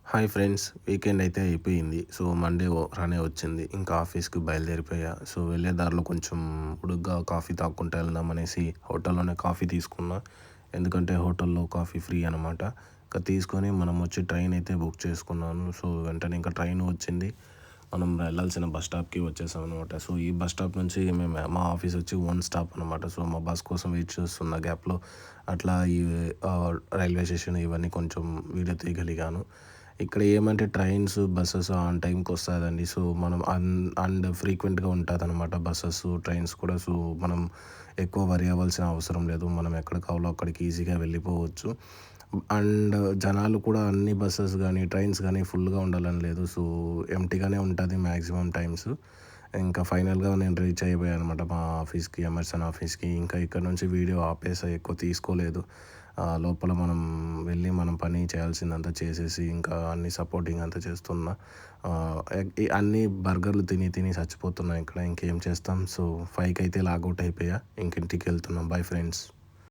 Hi friends, weekend అయితే అయిపోయింది. So, Monday రానే వచ్చింది. ఇంకా ఆఫీస్‌కి బయలుదేరిపోయా. సో, వెళ్ళే దారిలో కొంచెం ఉడుగ్గా కాఫీ తాగుకుంటూ వెళ్దామనేసి హోటల్‌లోనే కాఫీ తీసుకున్నా. ఎందుకంటే హోటల్‌లో కాఫీ ఫ్రీ అనమాట. ఇంకా తీసుకొని మనం వచ్చి ట్రైన్ అయితే బుక్ చేసుకున్నాను. సో, వెంటనే ఇంకా ట్రైన్ వచ్చింది. మనం వెళ్ళాల్సిన బస్ స్టాప్‌కి వచ్చేసాం అనమాట. సో, ఈ బస్ స్టాప్ నుంచి మా ఆఫీస్ వచ్చి ఓన్ స్టాప్ అనమాట. సో, మా బస్ కోసం వెయిట్ చేస్తున్న గ్యాప్‌లో అట్లా రైల్వే స్టేషన్ ఇవన్నీ కొంచెం వీడియో తీయగలిగాను. ఇక్కడ ఏమంటే ట్రైన్స్, బసెస్ ఆన్ టైంకి వస్తాదండి. సో, మనం అండ్ ఫ్రీక్వెంట్‌గా ఉంటదనమాట బసెస్, ట్రైన్స్ కూడా. సో, మనం ఎక్కువ వరి అవ్వాల్సిన అవసరం లేదు. మనం ఎక్కడ కావాలో అక్కడికి ఈజీగా వెళ్ళిపోవచ్చు. అండ్ జనాలు కూడా అన్ని బసెస్ గానీ, ట్రైన్స్ గానీ ఫుల్‌గా ఉండాలని లేదు. సో, ఎంప్టీగానే ఉంటది మాక్సిమం టైమ్స్. ఇంకా ఫైనల్‌గా నేను రీచ్ అయిపోయాననమాట మా ఆఫీస్‌కి, ఎమర్సన్ ఆఫీస్‌కి. ఇంకా ఇక్కడ నుంచి వీడియో ఆపేసా, ఎక్కువ తీసుకోలేదు. లోపల మనం వెళ్ళి మనం పని చేయాల్సిందంతా చేసేసి ఇంకా అన్ని సపోర్టింగ్ అంతా చేస్తున్నా. అన్నీ బర్గర్‌లు తిని తిని చచ్చిపోతున్నా ఇక్కడ. ఇంకేం చేస్తాం. సో, 5కి అయితే లాగౌట్ అయిపోయా. ఇంక ఇంటికెళ్తున్నాం. Bye friends.